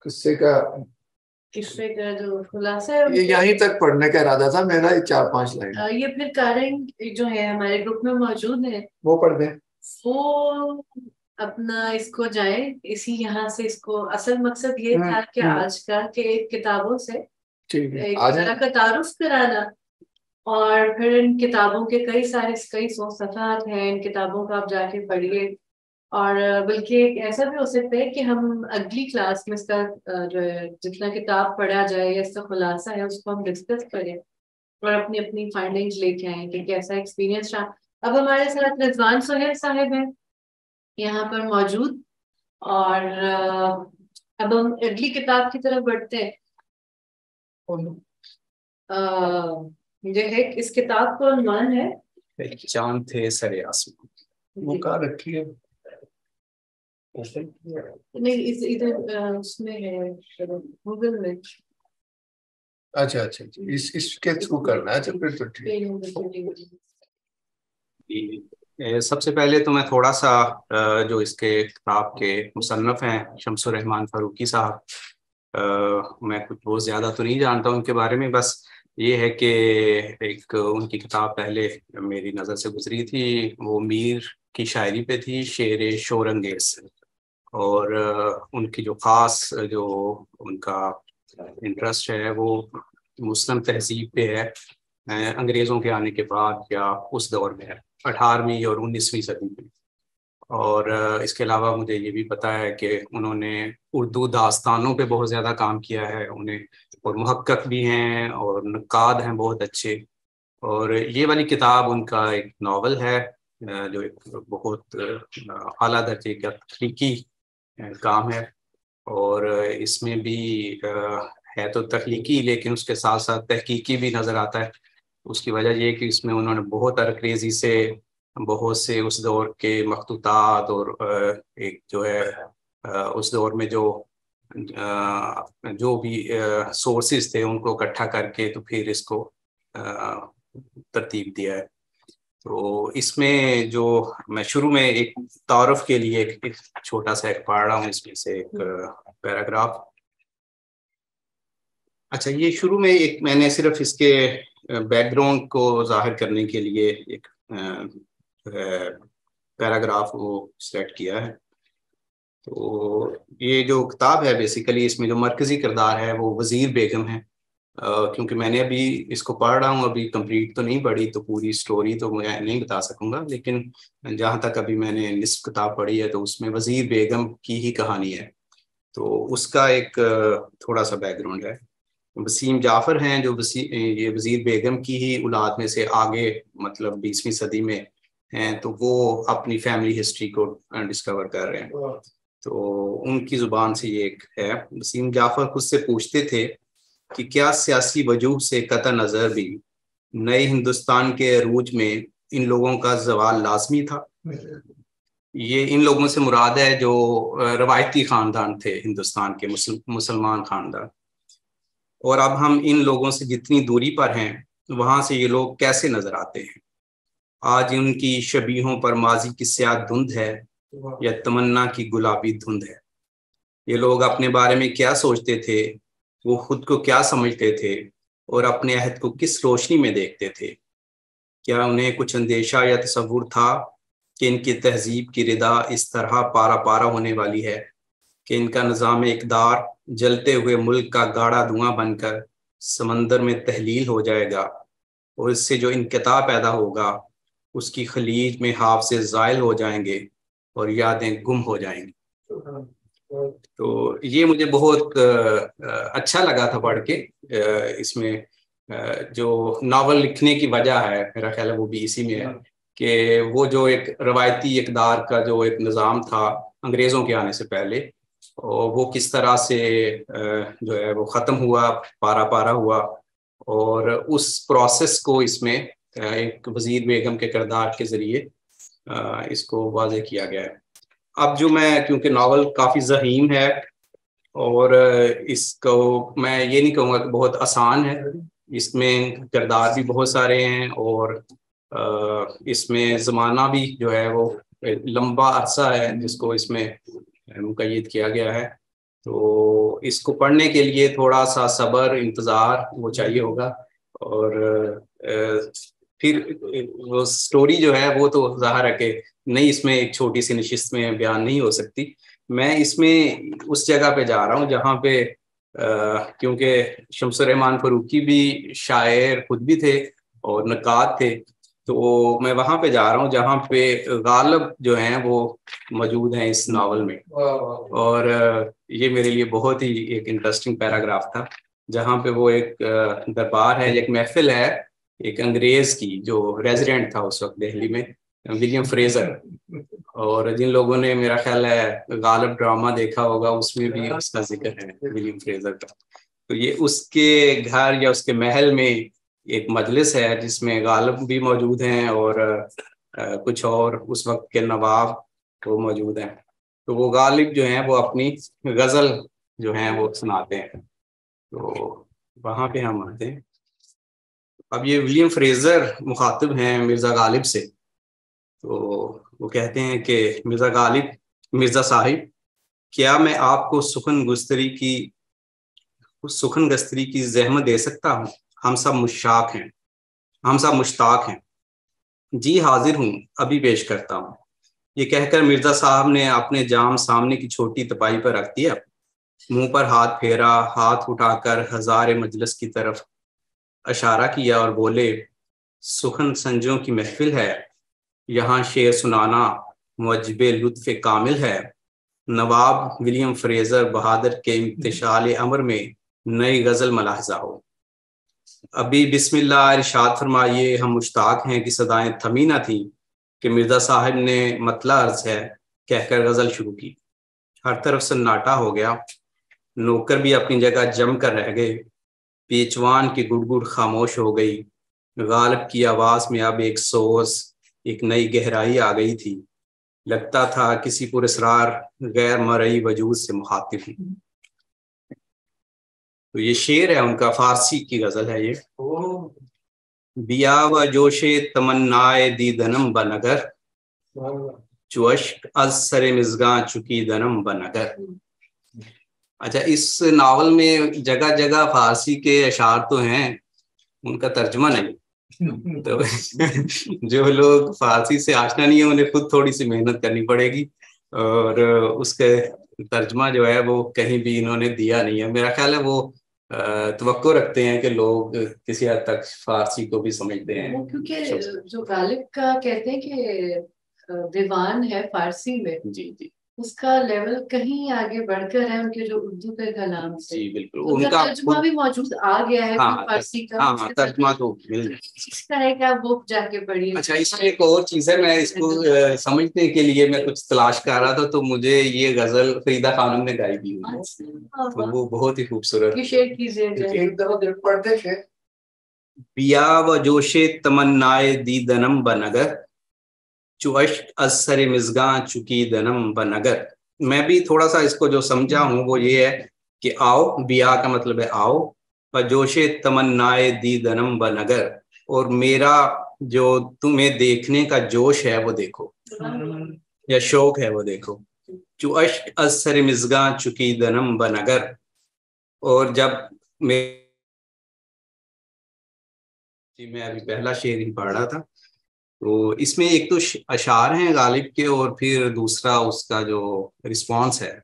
قصے کا جو خلاصہ ہے یہیں تک پڑھنے کا ارادہ تھا میرا، 4-5 لائن یہ پھر کارنگ جو ہے ہمارے گروپ میں موجود ہے، وہ پڑھ دیں، وہ اپنا اس کو جائیں اسی یہاں سے۔ اس کو اصل مقصد یہ تھا کہ آج کا کہ کتابوں سے ایک طرح کا تعارف کرانا، اور پھر ان کتابوں کے کئی سو صفحات ہیں، ان کتابوں کو آپ جا کے پڑھیے، اور بلکہ ایسا بھی ہو سکتا ہے کہ ہم اگلی کلاس میں اس کا جو ہے جتنا کتاب پڑھا جائے یا اس کا خلاصہ ہے اس کو ہم ڈسکس کریں اور اپنی اپنی فائنڈنگز لے کے آئیں کہ کیسا ایکسپیرینس رہا۔ اب ہمارے ساتھ رضوان سہیل صاحب ہیں یہاں پر موجود، اور اب ہم اگلی کتاب کی طرف بڑھتے ہیں۔ جو ہے اس کتاب کا عنوان ہے چاند تھے سر آسمان۔ وہ کہاں رکھی ہے؟ نہیں، ادھر اس میں ہے گوگل میں۔ اچھا اس کے تھرو کرنا ہے، اچھا پھر تو ٹھیک۔ سب سے پہلے تو میں تھوڑا سا جو اس کے کتاب کے مصنف ہیں شمس الرحمان فاروقی صاحب، میں کچھ بہت زیادہ تو نہیں جانتا ان کے بارے میں، بس یہ ہے کہ ایک ان کی کتاب پہلے میری نظر سے گزری تھی، وہ میر کی شاعری پہ تھی، شعر شورانگیز، اور ان کی جو خاص جو ان کا انٹرسٹ ہے وہ مسلم تہذیب پہ ہے، انگریزوں کے آنے کے بعد یا اس دور میں ہے، 18ویں اور 19ویں صدی میں. اور اس کے علاوہ مجھے یہ بھی پتہ ہے کہ انہوں نے اردو داستانوں پہ بہت زیادہ کام کیا ہے انہیں، اور محقق بھی ہیں اور نقاد ہیں بہت اچھے. اور یہ والی کتاب ان کا ایک ناول ہے جو ایک بہت اعلیٰ درجے کا تخلیقی کام ہے، اور اس میں بھی ہے تو تخلیقی لیکن اس کے ساتھ ساتھ تحقیقی بھی نظر آتا ہے. اس کی وجہ یہ کہ اس میں انہوں نے بہت ارکریزی سے بہت سے اس دور کے مخطوطات اور ایک جو ہے اس دور میں جو بھی سورسز تھے ان کو اکٹھا کر کے تو پھر اس کو ترتیب دیا ہے. تو اس میں جو میں شروع میں ایک تعارف کے لیے ایک چھوٹا سا ایک پڑھ رہا ہوں اس میں سے ایک پیراگراف. اچھا، یہ شروع میں ایک میں نے صرف اس کے بیک گراؤنڈ کو ظاہر کرنے کے لیے ایک پیراگراف وہ سلیکٹ کیا ہے. تو یہ جو کتاب ہے بیسیکلی اس میں جو مرکزی کردار ہے وہ وزیر بیگم ہے. کیونکہ میں نے ابھی اس کو پڑھ رہا ہوں، ابھی کمپلیٹ تو نہیں پڑھی تو پوری سٹوری تو میں نہیں بتا سکوں گا، لیکن جہاں تک ابھی میں نے نصف کتاب پڑھی ہے تو اس میں وزیر بیگم کی ہی کہانی ہے. تو اس کا ایک تھوڑا سا بیک گراؤنڈ ہے. وسیم جعفر ہیں جو یہ وزیر بیگم کی ہی اولاد میں سے آگے مطلب 20ویں صدی میں ہیں، تو وہ اپنی فیملی ہسٹری کو ڈسکور کر رہے ہیں. تو ان کی زبان سے یہ ایک ہے. وسیم جعفر خود سے پوچھتے تھے کہ کیا سیاسی وجوہ سے قطع نظر بھی نئے ہندوستان کے عروج میں ان لوگوں کا زوال لازمی تھا. یہ ان لوگوں سے مراد ہے جو روایتی خاندان تھے ہندوستان کے، مسلمان خاندان. اور اب ہم ان لوگوں سے جتنی دوری پر ہیں وہاں سے یہ لوگ کیسے نظر آتے ہیں؟ آج ان کی شبیہوں پر ماضی کی سیاہ دھند ہے یا تمنا کی گلابی دھند ہے؟ یہ لوگ اپنے بارے میں کیا سوچتے تھے، وہ خود کو کیا سمجھتے تھے اور اپنے عہد کو کس روشنی میں دیکھتے تھے؟ کیا انہیں کچھ اندیشہ یا تصور تھا کہ ان کی تہذیب کی ردا اس طرح پارا پارا ہونے والی ہے کہ ان کا نظام اقدار جلتے ہوئے ملک کا گاڑھا دھواں بن کر سمندر میں تحلیل ہو جائے گا، اور اس سے جو انقطاع پیدا ہوگا اس کی خلیج میں حافظ زائل ہو جائیں گے اور یادیں گم ہو جائیں گی؟ تو یہ مجھے بہت اچھا لگا تھا پڑھ کے. اس میں جو ناول لکھنے کی وجہ ہے میرا خیال ہے وہ بھی اسی میں ہے کہ وہ جو ایک روایتی اقدار کا جو ایک نظام تھا انگریزوں کے آنے سے پہلے، وہ کس طرح سے جو ہے وہ ختم ہوا، پارا پارا ہوا، اور اس پروسیس کو اس میں ایک وزیر بیگم کے کردار کے ذریعے اس کو واضح کیا گیا ہے. اب جو میں کیونکہ ناول کافی ذہین ہے اور اس کو میں یہ نہیں کہوں گا کہ بہت آسان ہے، اس میں کردار بھی بہت سارے ہیں اور اس میں زمانہ بھی جو ہے وہ لمبا عرصہ ہے جس کو اس میں مقید کیا گیا ہے. تو اس کو پڑھنے کے لیے تھوڑا سا صبر، انتظار وہ چاہیے ہوگا. اور پھر وہ سٹوری جو ہے وہ تو ظاہر ہے کہ نہیں اس میں ایک چھوٹی سی نشست میں بیان نہیں ہو سکتی. میں اس میں اس جگہ پہ جا رہا ہوں جہاں پہ کیونکہ شمس الرحمان فاروقی بھی شاعر خود بھی تھے اور نقاد تھے، تو میں وہاں پہ جا رہا ہوں جہاں پہ غالب جو ہیں وہ موجود ہیں اس ناول میں. اور یہ میرے لیے بہت ہی ایک انٹرسٹنگ پیراگراف تھا جہاں پہ وہ ایک دربار ہے، ایک محفل ہے ایک انگریز کی جو ریزیڈنٹ تھا اس وقت دہلی میں، ولیم فریزر. اور جن لوگوں نے میرا خیال ہے غالب ڈرامہ دیکھا ہوگا اس میں بھی اس کا ذکر ہے ولیم فریزر کا. تو یہ اس کے گھر یا اس کے محل میں ایک مجلس ہے جس میں غالب بھی موجود ہیں اور کچھ اور اس وقت کے نواب وہ موجود ہیں. تو وہ غالب جو ہیں وہ اپنی غزل جو ہیں وہ سناتے ہیں. تو وہاں پہ ہم آتے ہیں. اب یہ ولیم فریزر مخاطب ہیں مرزا غالب سے. تو وہ کہتے ہیں کہ مرزا صاحب، کیا میں آپ کو سخن گستری کی زحمت دے سکتا ہوں؟ ہم سب مشتاق ہیں. جی حاضر ہوں، ابھی پیش کرتا ہوں. یہ کہہ کر مرزا صاحب نے اپنے جام سامنے کی چھوٹی تپائی پر رکھ دیا منہ پر ہاتھ پھیرا، ہاتھ اٹھا کر ہزار مجلس کی طرف اشارہ کیا اور بولے، سخن سنجوں کی محفل ہے، یہاں شعر سنانا موجب لطف کامل ہے، نواب ولیم فریزر بہادر کے انتشال امر میں نئی غزل ملاحظہ ہو۔ ابھی بسم اللہ ارشاد فرمائیے، ہم مشتاق ہیں کہ صدائیں تھمی نہ تھیں کہ مرزا صاحب نے مطلع عرض ہے کہہ کر غزل شروع کی۔ ہر طرف سناٹا ہو گیا، نوکر بھی اپنی جگہ جم کر رہ گئے، پیچوان کی گڑ گڑ خاموش ہو گئی، غالب کی آواز میں اب ایک سوز، ایک نئی گہرائی آ گئی تھی، لگتا تھا کسی پراسرار غیر مرئی وجود سے مخاطب ہوں۔ تو یہ شعر ہے ان کا، فارسی کی غزل ہے یہ۔ بیا و جوش تمنائے دیدنم بنگر، چوشک از سر مزگاں چکی دنم بنگر۔ اچھا، اس ناول میں جگہ جگہ فارسی کے اشعار تو ہیں، ان کا ترجمہ نہیں، تو جو لوگ فارسی سے آشنا نہیں ہیں انہیں خود تھوڑی سی محنت کرنی پڑے گی، اور اس کے ترجمہ جو ہے وہ کہیں بھی انہوں نے دیا نہیں ہے۔ میرا خیال ہے وہ توقع رکھتے ہیں کہ لوگ کسی حد تک فارسی کو بھی سمجھتے ہیں، کیونکہ جو غالب کا کہتے ہیں کہ دیوان ہے فارسی میں، جی جی اس کا لیول کہیں آگے بڑھ کر ہے ان کے جو اردو کے کلام سے۔ جی بالکل، ان کا ترجمہ بھی موجود آ گیا ہے فارسی کا۔ ہاں ترجمہ تو مل جائے، اس کا ہے کہ آپ وہ جا کے پڑھیے۔ اچھا، اس میں ایک اور چیز ہے، میں اس کو سمجھنے کے لیے میں کچھ تلاش کر رہا تھا تو مجھے یہ غزل فریدہ خانم نے گائی دی ہوئی ہے، تو وہ بہت ہی خوبصورت۔ شیئر کیجیے۔ بیا و جوش تمنائے دیدنم بنگر، چو اشک از سر مزگاں چکی دنم بنگر۔ میں بھی تھوڑا سا اس کو جو سمجھا ہوں وہ یہ ہے کہ آؤ، بیا کا مطلب ہے آؤ، و جوش تمنائے دیدنم بنگر، اور میرا جو تمہیں دیکھنے کا جوش ہے وہ دیکھو، یا شوق ہے وہ دیکھو۔ چو اشک از سر مزگاں چکی دنم بنگر، اور جب میں ابھی پہلا شعر ہی پڑھ رہا تھا، تو اس میں ایک تو اشعار ہیں غالب کے، اور پھر دوسرا اس کا جو رسپانس ہے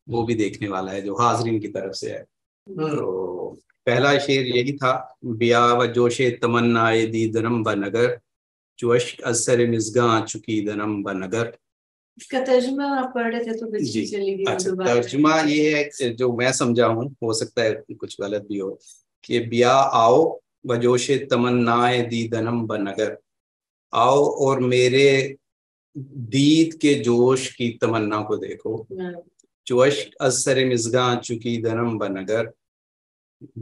وہ بھی دیکھنے والا ہے جو حاضرین کی طرف سے ہے۔ تو پہلا شعر یہی تھا، بیا و جوش تمنائے دیدنم بنگر، چو اشک از سر مزگاں چکی دنم بنگر۔ اس کا ترجمہ آپ پڑھ رہے تھے تو جی، اچھا، ترجمہ یہ ہے کہ جو میں سمجھا ہوں، ہو سکتا ہے کچھ غلط بھی ہو، کہ بیا آؤ و جوش تمنائے دیدنم بنگر، آؤ اور میرے دید کے جوش کی تمنا کو دیکھو، چوش از سر مزگاں چکی دنم بنگر،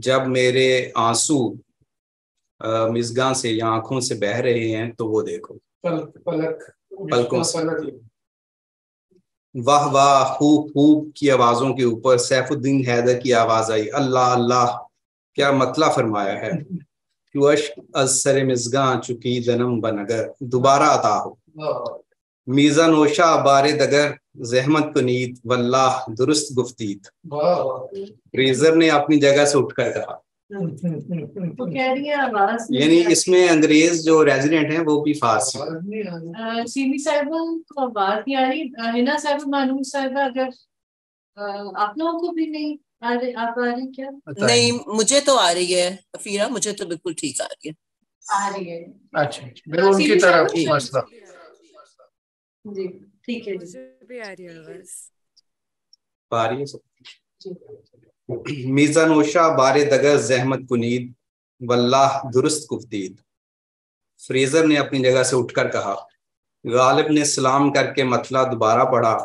جب میرے آنسو مزگاں سے یا آنکھوں سے بہ رہے ہیں تو وہ دیکھو، پلکوں سے۔ واہ واہ، خوب خوب کی آوازوں کے اوپر سیف الدین حیدر کی آواز آئی، اللہ اللہ، کیا مطلع فرمایا ہے، اشک از سر مزگاں چکی دنم بنگر، دوبارہ عطا ہو، میزا نوشا بار دگر زحمت کنیت واللہ درست گفتید۔ فریزر نے اپنی جگہ سے اٹھ کر کہا، یعنی اس میں انگریز جو ریزیڈنٹ ہیں وہ بھی فارسی۔ سیمی صاحبہ کو آواز نہیں آ رہی، ہنا صاحبہ، مانوس صاحبہ، اگر آپ لوگوں کو بھی نہیں آپ آ رہی کیا؟ نہیں، مجھے تو آ رہی ہے افیرہ، مجھے تو بالکل ٹھیک آ رہی ہے۔ آ رہی ہے، اچھا، میرے ان کی طرف مسئلہ۔ جی ٹھیک ہے، میزا نوشا بار دگر زحمت کنید واللہ درست گفتید۔ فریزر نے اپنی جگہ سے اٹھ کر کہا، غالب نے سلام کر کے مطلع دوبارہ پڑھا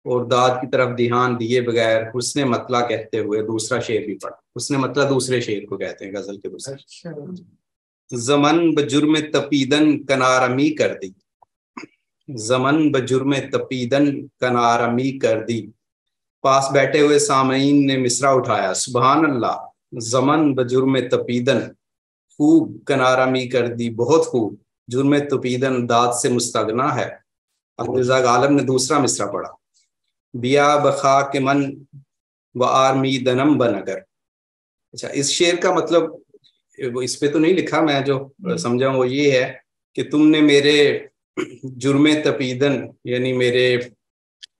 اور داد کی طرف دھیان دیے بغیر حسن مطلع کہتے ہوئے دوسرا شعر بھی پڑھا۔ حسن مطلع دوسرے شعر کو کہتے ہیں، غزل کے دوسرے۔ زمن بجرم تپیدن کنارمی کر دی، زمن بجرم تپیدن کنارمی کر دی، پاس بیٹھے ہوئے سامعین نے مصرع اٹھایا، سبحان اللہ، زمن بجرم تپیدن، خوب کنارمی کر دی، بہت خوب، جرم تپیدن داد سے مستغنا ہے۔ مرزا غالب نے دوسرا مصرع پڑھا، بیا بخاک من و آرمی دنم بنگر۔ اچھا، اس شعر کا مطلب اس پہ تو نہیں لکھا، میں جو سمجھا وہ یہ ہے کہ تم نے میرے جرم تپیدن، یعنی میرے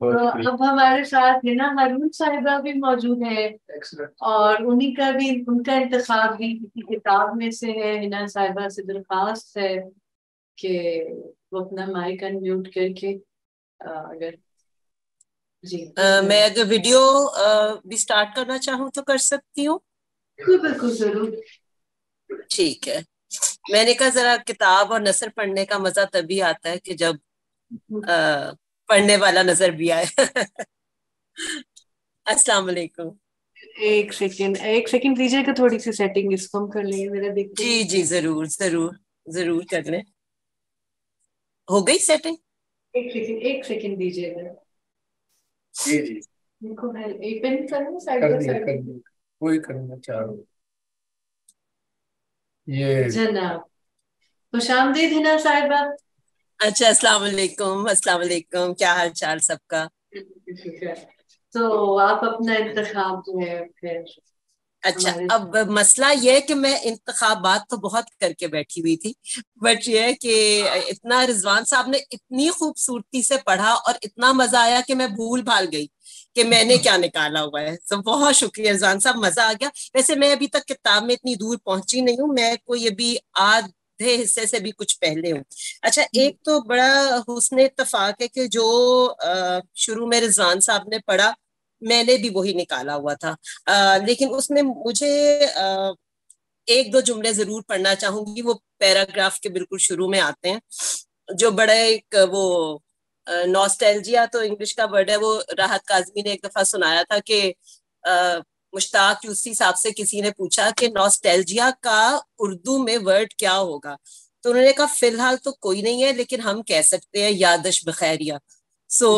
تو اب ہمارے ساتھ ہنا ہارون صاحبہ بھی موجود ہے اور انہیں کا بھی ان کا انتخاب بھی کسی کتاب میں سے ہے. ہنا صاحبہ سے درخواست ہے کہ وہ اپنا مائک انمیوٹ کر کے اگر جی میں اگر ویڈیو بھی سٹارٹ کرنا چاہوں تو کر سکتی ہوں. بالکل ضرور. ٹھیک ہے. میں نے کہا ذرا کتاب اور نثر پڑھنے کا مزہ تبھی آتا ہے کہ جب پڑھنے والا نظر بھی آئے. السلام علیکم. ایک سیکنڈ دیجیے کہ تھوڑی سی سیٹنگ اس کو ہم کر لیں گے. میرا دیکھتے جی جی ضرور ضرور ضرور کر لیں. ہو گئی سیٹنگ؟ ایک سیکنڈ دیجیے گا. جی جی کوئی کرنا چاہو. یہ جناب خوش آمدید ہنا صاحبہ. اچھا السلام علیکم. السلام علیکم. کیا حال چال سب کا؟ تو آپ اپنا انتخاب جو ہے پھر. اچھا اب مسئلہ یہ ہے کہ میں انتخابات تو بہت کر کے بیٹھی ہوئی تھی، بٹ یہ ہے کہ اتنا رضوان صاحب نے اتنی خوبصورتی سے پڑھا اور اتنا مزہ آیا کہ میں بھول بھال گئی کہ میں نے کیا نکالا ہوا ہے. تو بہت شکریہ رضوان صاحب، مزہ آ گیا. ویسے میں ابھی تک کتاب میں اتنی دور پہنچی نہیں ہوں، میں کوئی ابھی آدھے حصے سے بھی کچھ پہلے ہوں. اچھا ایک تو بڑا حسن اتفاق ہے کہ جو شروع میں رضوان صاحب نے پڑھا میں نے بھی وہی نکالا ہوا تھا، لیکن اس میں مجھے ایک دو جملے ضرور پڑھنا چاہوں گی. وہ پیراگراف کے بالکل شروع میں آتے ہیں جو بڑا ایک وہ نوسٹیلجیا تو انگلش کا ورڈ ہے. وہ راحت کاظمی نے ایک دفعہ سنایا تھا کہ مشتاق یوسفی صاحب سے کسی نے پوچھا کہ نوسٹیلجیا کا اردو میں ورڈ کیا ہوگا، تو انہوں نے کہا فی الحال تو کوئی نہیں ہے لیکن ہم کہہ سکتے ہیں یادش بخیریہ. سو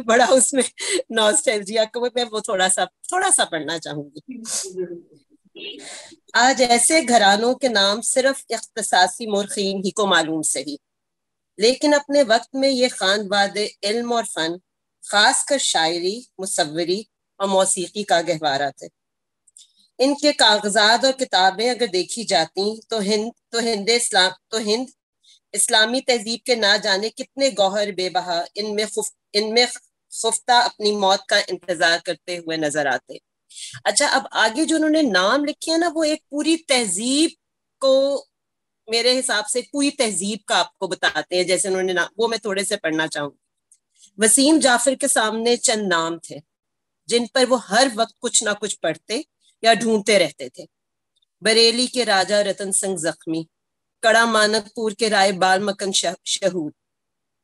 بڑا اس میں نوسٹیلجیا کو میں وہ تھوڑا سا پڑھنا چاہوں گی. آج ایسے گھرانوں کے نام صرف اختصاصی مورخین ہی کو معلوم سہی، لیکن اپنے وقت میں یہ خاندواد علم اور فن خاص کر شاعری، مصوری اور موسیقی کا گہوارہ تھے. ان کے کاغذات اور کتابیں اگر دیکھی جاتی تو ہند اسلامی تہذیب کے نہ جانے کتنے گوہر بے بہا ان میں خفتہ اپنی موت کا انتظار کرتے ہوئے نظر آتے. اچھا اب آگے جو انہوں نے نام لکھے ہیں نا، وہ ایک پوری تہذیب کو، میرے حساب سے پوری تہذیب کا آپ کو بتاتے ہیں. جیسے انہوں نے وہ میں تھوڑے سے پڑھنا چاہوں. وسیم جعفر کے سامنے چند نام تھے جن پر وہ ہر وقت کچھ نہ کچھ پڑھتے یا ڈھونڈتے رہتے تھے. بریلی کے راجہ رتن سنگھ زخمی، کڑا مانک پور کے رائے بال مکن شہود.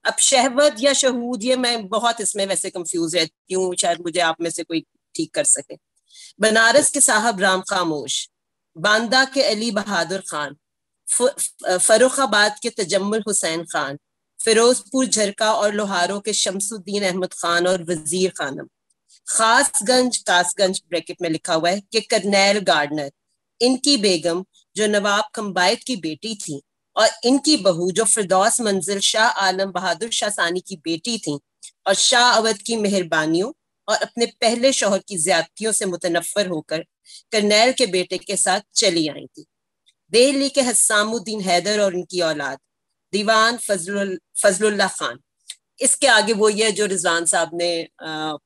اب شہوت یا شہود یہ میں بہت اس میں ویسے کنفیوز رہتی ہوں، شاید مجھے آپ میں سے کوئی ٹھیک کر سکے. بنارس کے صاحب رام خاموش، باندہ کے علی بہادر خان، فروخ آباد کے تجمل حسین خان، فیروز پور جھرکا اور لوہاروں کے شمس الدین احمد خان اور وزیر خانم، خاص گنج بریکٹ میں لکھا ہوا ہے کہ کرنیل گارڈنر، ان کی بیگم جو نواب کمبائت کی بیٹی تھی اور ان کی بہو جو فردوس منزل شاہ عالم بہادر شاہ ثانی کی بیٹی تھیں اور شاہ اودھ کی مہربانیوں اور اپنے پہلے شوہر کی زیادتیوں سے متنفر ہو کر کرنیل کے بیٹے کے ساتھ چلی آئی تھی. دہلی کے حسام الدین حیدر اور ان کی اولاد، دیوان فضل اللہ خان. اس کے آگے وہ یہ جو رضوان صاحب نے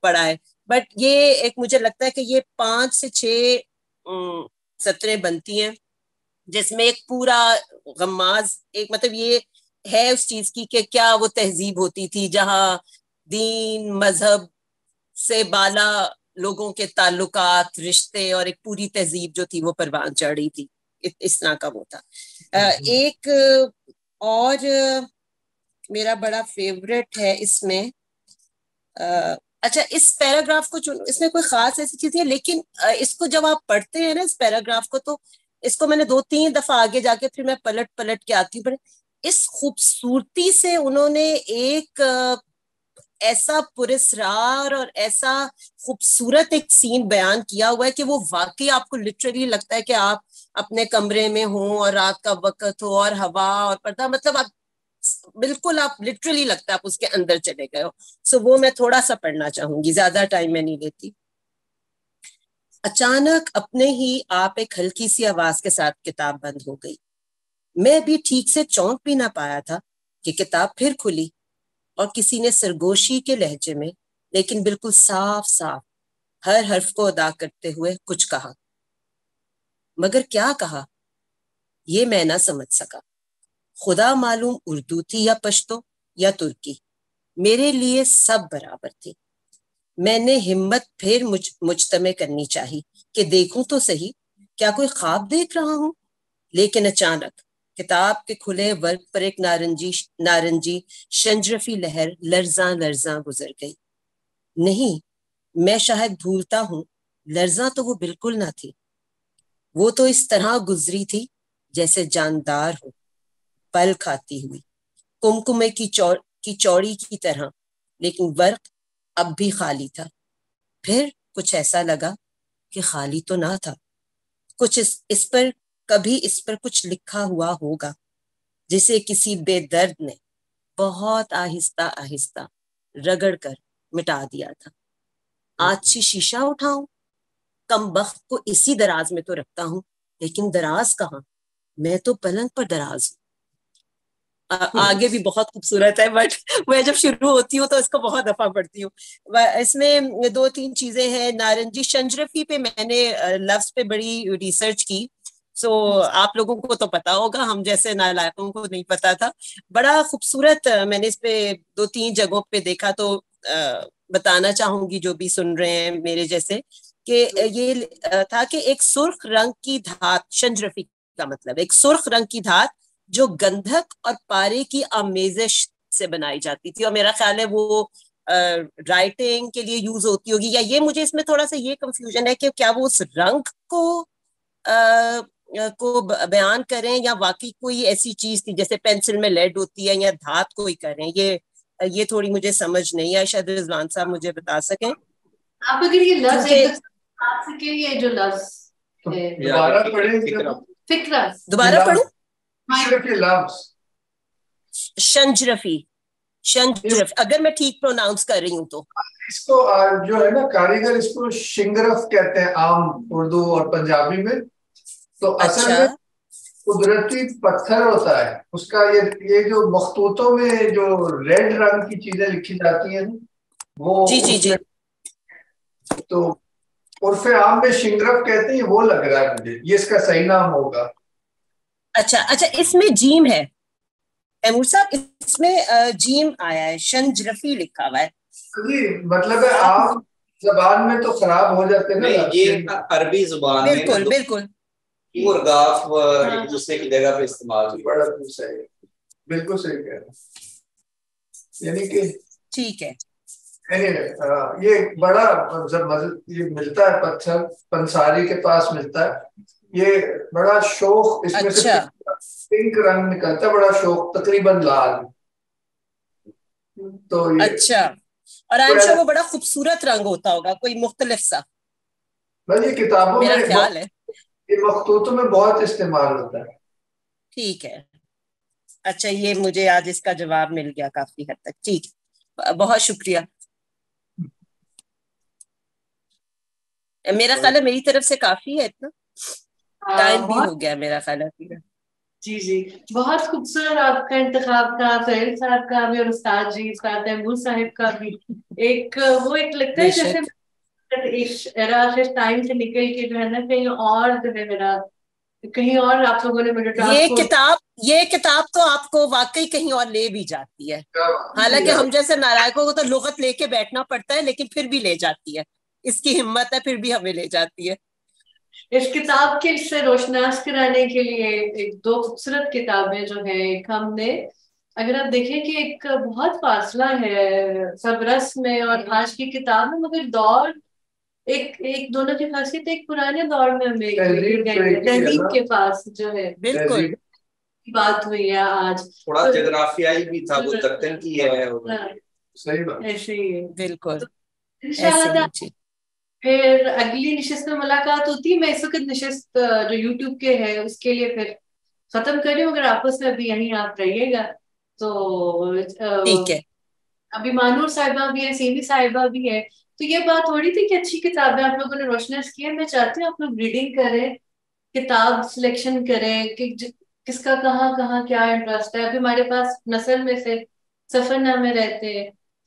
پڑھا ہے، بٹ یہ ایک مجھے لگتا ہے کہ یہ 5 سے 6 سطریں بنتی ہیں جس میں ایک پورا غماز ایک مطلب یہ ہے اس چیز کی کہ کیا وہ تہذیب ہوتی تھی جہاں دین مذہب سے بالا لوگوں کے تعلقات، رشتے اور ایک پوری تہذیب جو تھی وہ پروان چڑھ رہی تھی. اس طرح کا وہ تھا. ایک اور میرا بڑا فیوریٹ ہے اس میں، اچھا اس پیراگراف کو اس میں کوئی خاص ایسی چیز ہے لیکن اس کو جب آپ پڑھتے ہیں نا اس پیراگراف کو، تو اس کو میں نے 2-3 دفعہ آگے جا کے پھر میں پلٹ کے آتی ہوں. اس خوبصورتی سے انہوں نے ایک ایسا پراسرار اور ایسا خوبصورت ایک سین بیان کیا ہوا ہے کہ وہ واقعی آپ کو لٹرلی لگتا ہے کہ آپ اپنے کمرے میں ہوں اور رات کا وقت ہو اور ہوا اور پردہ، مطلب آپ بالکل آپ لٹرلی لگتا ہے آپ اس کے اندر چلے گئے ہو. سو وہ میں تھوڑا سا پڑھنا چاہوں گی، زیادہ ٹائم میں نہیں لیتی. اچانک اپنے ہی آپ ایک ہلکی سی آواز کے ساتھ کتاب بند ہو گئی. میں بھی ٹھیک سے چونک بھی نہ پایا تھا کہ کتاب پھر کھلی اور کسی نے سرگوشی کے لہجے میں لیکن بالکل صاف صاف ہر حرف کو ادا کرتے ہوئے کچھ کہا، مگر کیا کہا یہ میں نہ سمجھ سکا۔ خدا معلوم اردو تھی یا پشتو یا ترکی، میرے لیے سب برابر تھے۔ میں نے ہمت پھر مجتمع کرنی چاہی کہ دیکھوں تو صحیح کیا کوئی خواب دیکھ رہا ہوں، لیکن اچانک کتاب کے کھلے ورق پر ایک نارنجی شنجرفی لہر لرزاں لرزاں گزر گئی۔ نہیں، میں شاید بھولتا ہوں، لرزاں تو وہ بالکل نہ تھی، وہ تو اس طرح گزری تھی جیسے جاندار ہو، پل کھاتی ہوئی، کمکمے کی چوڑی کی طرح، لیکن ورق اب بھی خالی تھا۔ پھر کچھ ایسا لگا کہ خالی تو نہ تھا، کچھ اس پر کچھ لکھا ہوا ہوگا، جسے کسی بے درد نے بہت آہستہ آہستہ رگڑ کر مٹا دیا تھا۔ آج سے شیشہ اٹھاؤں، کم بخت کو اسی دراز میں تو رکھتا ہوں، لیکن دراز کہاں، میں تو پلنگ پر دراز ہوں۔ آگے بھی بہت خوبصورت ہے، بٹ میں جب شروع ہوتی ہوں تو اس کو بہت دفعہ پڑھتی ہوں۔ اس میں 2-3 چیزیں ہیں۔ نارنجی شنجرفی پہ میں نے لفظ پہ بڑی ریسرچ کی، سو آپ لوگوں کو تو پتا ہوگا، ہم جیسے نالائقوں کو نہیں پتا تھا۔ بڑا خوبصورت میں نے اس پہ 2-3 جگہوں پہ دیکھا، تو بتانا چاہوں گی جو بھی سن رہے ہیں میرے جیسے، کہ یہ تھا کہ ایک سرخ رنگ کی دھات، شنجرفی کا مطلب ایک سرخ رنگ کی دھات جو گندھک اور پارے کی آمیزش سے بنائی جاتی تھی، اور میرا خیال ہے وہ رائٹنگ کے لیے یوز ہوتی ہوگی، یا یہ مجھے اس میں تھوڑا سا یہ کنفیوژن ہے کہ کیا وہ اس رنگ کو بیان کریں یا واقعی کوئی ایسی چیز تھی جیسے پینسل میں لیڈ ہوتی ہے یا دھات کوئی کریں، یہ تھوڑی مجھے سمجھ نہیں ہے، شاید رضوان صاحب مجھے بتا سکیں۔ آپ اگر یہ لفظ آپ سے کہ یہ جو لفظ دوبارہ پڑھیں، فکرہ دوبارہ پڑھوں؟ شنجرفی اگر میں ٹھیک پروناؤنس کر رہی ہوں تو اس کو جو ہے نا کاریگر اس کو شنگرف کہتے ہیں عام اردو اور پنجابی میں۔ تو اصل میں قدرتی پتھر ہوتا ہے اس کا، یہ جو مخطوطوں میں جو ریڈ رنگ کی چیزیں لکھی جاتی ہیں وہ جی تو عرف عام میں شنگرف کہتے ہیں، وہ لگ رہا ہے مجھے یہ اس کا صحیح نام ہوگا۔ اچھا اس میں جیم ہے تیمور صاحب، اس میں جیم آیا ہے، شنجرفی لکھا ہوا ہے جی، مطلب ہے عام زبان میں تو خراب ہو جاتے ہیں، یہ عربی زبان میں بالکل اور گاف ایک دوسرے کی جگہ پہ استعمال بڑا صحیح، بالکل صحیح کہہ رہے ہیں، یعنی کہ ٹھیک ہے۔ یہ بڑا یہ ملتا ہے پتھر، پنساری کے پاس ملتا ہے، یہ بڑا شوخ، اس میں سے پنک رنگ نکلتا ہے، بڑا شوخ، تقریباً لال۔ تو اچھا، اور عائشہ وہ بڑا خوبصورت رنگ ہوتا ہوگا، کوئی مختلف سا، یہ کتابوں میرا میں خیال ہے، یہ مخطوطوں میں بہت استعمال ہوتا ہے۔ ٹھیک ہے، اچھا یہ مجھے آج اس کا جواب مل گیا کافی حد تک، ٹھیک، بہت شکریہ۔ میرا خیال ہے میری طرف سے کافی ہے، اتنا ٹائم بھی ہو گیا میرا خیال ہے۔ جی بہت خوبصورت آپ کا انتخاب تھا، سہیل صاحب کا بھی اور استاد جی استاد تیمور صاحب کا بھی۔ ایک لگتا ہے جیسے ٹائم سے نکل کے جو ہے نا کہیں اور جو ہے میرا کہیں اور آپ لوگوں نے مجھے یہ کتاب تو آپ کو واقعی کہیں اور لے بھی جاتی ہے، حالانکہ ہم جیسے نالائقوں کو تو لغت لے کے بیٹھنا پڑتا ہے، لیکن پھر بھی لے جاتی ہے، اس کی ہمت ہے، پھر بھی ہمیں لے جاتی ہے۔ اس کتاب کے سے روشناس کرانے کے لیے ایک 2 خوبصورت کتابیں جو ہیں، ایک ہم نے اگر آپ دیکھیں کہ ایک بہت فاصلہ ہے سب رسم میں اور آج کی کتاب میں، مگر دور ایک دونوں کی خاصیت ایک پرانے دور میں ہمیں تہذیب کے پاس جو ہے بالکل بات ہوئی ہے آج، تھوڑا جغرافیائی بھی تھا، وہ دکن کی ہے، صحیح بات، ایسے ہی بالکل انشاءاللہ۔ پھر اگلی نشست میں ملاقات ہوتی ہے، میں اس وقت نشست جو یوٹیوب کے ہے اس کے لیے پھر ختم کر رہی ہوں، اگر آپس میں ابھی یہیں آپ رہیے گا تو ٹھیک ہے۔ ابھی مانور صاحبہ بھی ہے، سیمی صاحبہ بھی ہے، تو یہ بات ہو رہی تھی کہ اچھی کتابیں آپ لوگوں نے روشناس کی ہے، میں چاہتی ہوں آپ لوگ ریڈنگ کریں، کتاب سلیکشن کریں کہ کس کا کہاں کہاں کیا انٹرسٹ ہے۔ ابھی ہمارے پاس نثر میں سے سفر نامے رہتے ہیں،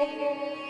Thank you.